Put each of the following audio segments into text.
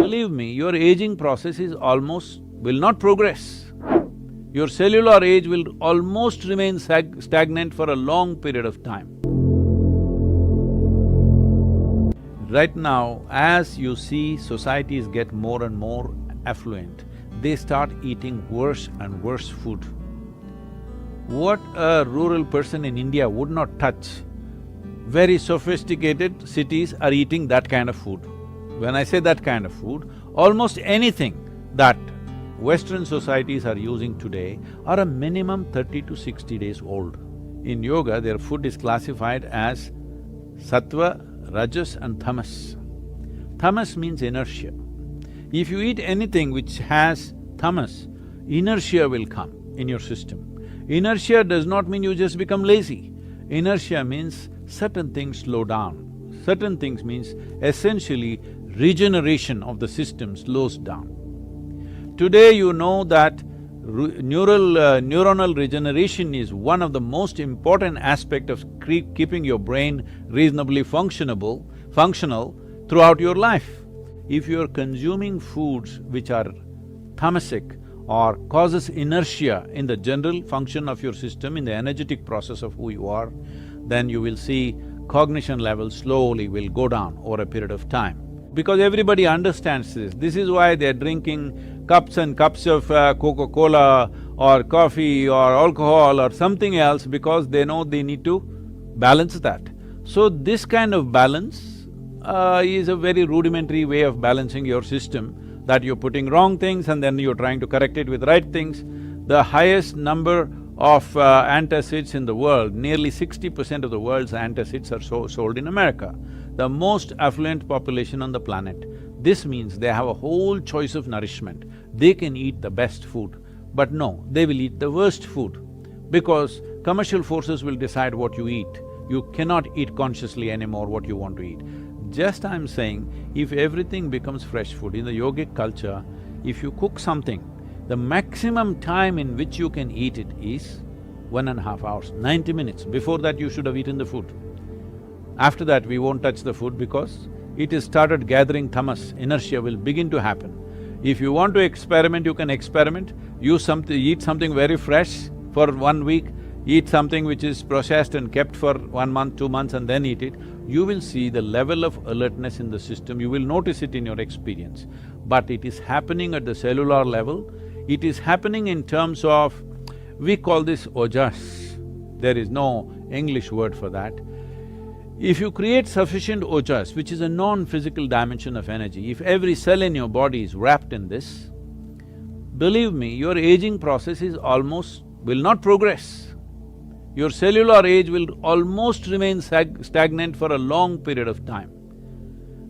Believe me, your aging process is will not progress. Your cellular age will almost remain stagnant for a long period of time. Right now, as you see societies get more and more affluent, they start eating worse and worse food. What a rural person in India would not touch, very sophisticated cities are eating that kind of food. When I say that kind of food, almost anything that Western societies are using today are a minimum 30 to 60 days old. In yoga, their food is classified as sattva, rajas and tamas. Tamas means inertia. If you eat anything which has tamas, inertia will come in your system. Inertia does not mean you just become lazy. Inertia means certain things slow down. Certain things means essentially regeneration of the system slows down. Today you know that neuronal regeneration is one of the most important aspects of keeping your brain reasonably functional throughout your life. If you are consuming foods which are tamasic or causes inertia in the general function of your system, in the energetic process of who you are, then you will see cognition levels slowly will go down over a period of time. Because everybody understands this. This is why they're drinking cups and cups of Coca-Cola or coffee or alcohol or something else, because they know they need to balance that. So this kind of balance is a very rudimentary way of balancing your system, that you're putting wrong things and then you're trying to correct it with right things. The highest number of antacids in the world, nearly 60% of the world's antacids are sold in America, the most affluent population on the planet. This means they have a whole choice of nourishment. They can eat the best food, but no, they will eat the worst food, because commercial forces will decide what you eat. You cannot eat consciously anymore what you want to eat. Just I'm saying, if everything becomes fresh food, in the yogic culture, if you cook something, the maximum time in which you can eat it is 1.5 hours, 90 minutes. Before that you should have eaten the food. After that we won't touch the food because it has started gathering tamas, inertia will begin to happen. If you want to experiment, you can experiment, eat something very fresh for 1 week, eat something which is processed and kept for 1 month, 2 months and then eat it, you will see the level of alertness in the system, you will notice it in your experience. But it is happening at the cellular level, it is happening in terms of… we call this ojas, there is no English word for that. If you create sufficient ojas, which is a non-physical dimension of energy, if every cell in your body is wrapped in this, believe me, your aging process will not progress. Your cellular age will almost remain stagnant for a long period of time.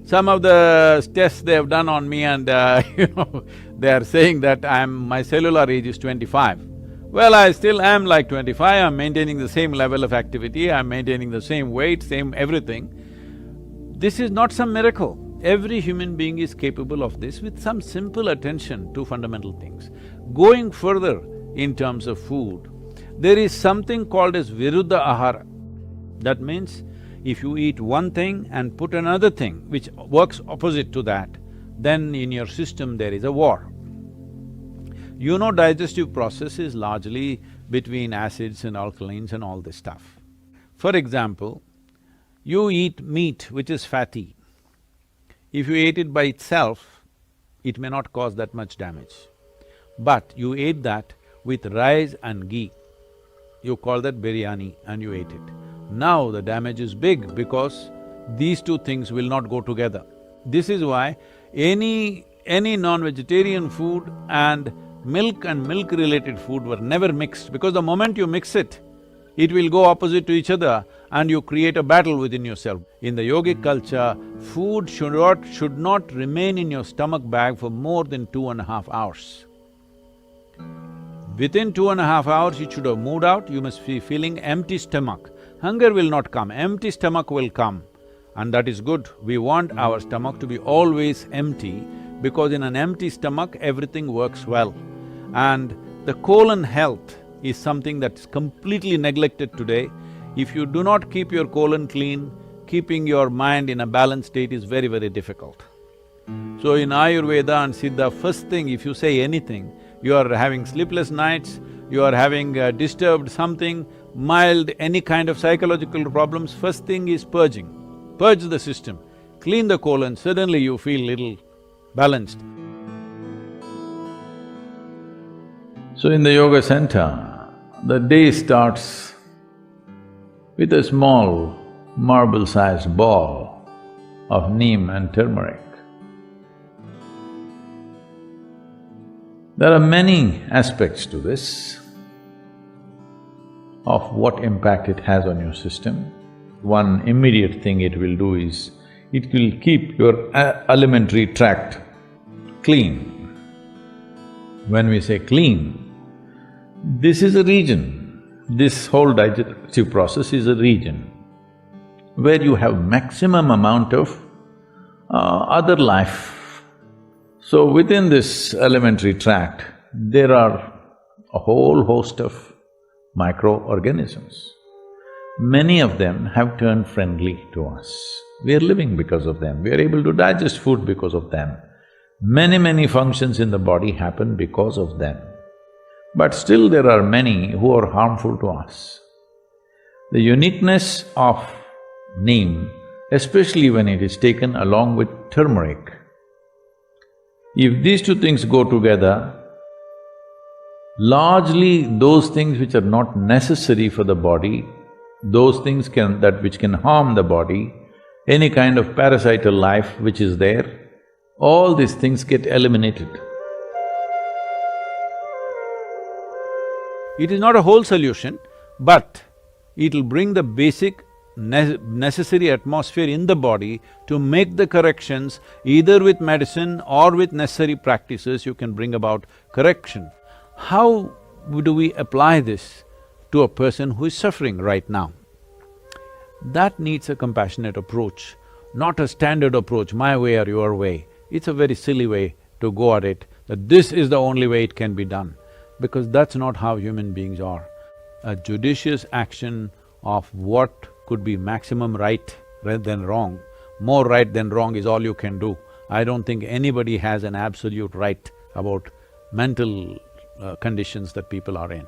Some of the tests they have done on me and they are saying that my cellular age is 25. Well, I still am like 25, I'm maintaining the same level of activity, I'm maintaining the same weight, same everything. This is not some miracle. Every human being is capable of this with some simple attention to fundamental things. Going further in terms of food, there is something called as viruddha ahara. That means, if you eat one thing and put another thing which works opposite to that, then in your system there is a war. You know, digestive process is largely between acids and alkalines and all this stuff. For example, you eat meat which is fatty. If you ate it by itself, it may not cause that much damage. But you ate that with rice and ghee, you call that biryani and you ate it. Now the damage is big because these two things will not go together. This is why any non-vegetarian food and milk-related food were never mixed, because the moment you mix it, it will go opposite to each other and you create a battle within yourself. In the yogic culture, food should not remain in your stomach bag for more than 2.5 hours. Within 2.5 hours, it should have moved out, you must be feeling empty stomach. Hunger will not come, empty stomach will come, and that is good. We want our stomach to be always empty, because in an empty stomach, everything works well. And the colon health is something that's completely neglected today. If you do not keep your colon clean, keeping your mind in a balanced state is very, very difficult. So in Ayurveda and Siddha, first thing if you say anything, you are having sleepless nights, you are having disturbed something, mild, any kind of psychological problems, first thing is purging. Purge the system, clean the colon, suddenly you feel little balanced. So in the yoga center, the day starts with a small marble-sized ball of neem and turmeric. There are many aspects to this of what impact it has on your system. One immediate thing it will do is, it will keep your alimentary tract clean. When we say clean, this is a region, this whole digestive process is a region where you have maximum amount of other life. So within this alimentary tract, there are a whole host of microorganisms. Many of them have turned friendly to us. We are living because of them, we are able to digest food because of them. Many functions in the body happen because of them. But still there are many who are harmful to us. The uniqueness of neem, especially when it is taken along with turmeric, if these two things go together, largely those things which are not necessary for the body, those things which can harm the body, any kind of parasital life which is there, all these things get eliminated. It is not a whole solution, but it'll bring the basic necessary atmosphere in the body to make the corrections. Either with medicine or with necessary practices, you can bring about correction. How do we apply this to a person who is suffering right now? That needs a compassionate approach, not a standard approach, my way or your way. It's a very silly way to go at it, that this is the only way it can be done, because that's not how human beings are. A judicious action of what could be maximum right rather than wrong, more right than wrong is all you can do. I don't think anybody has an absolute right about mental conditions that people are in.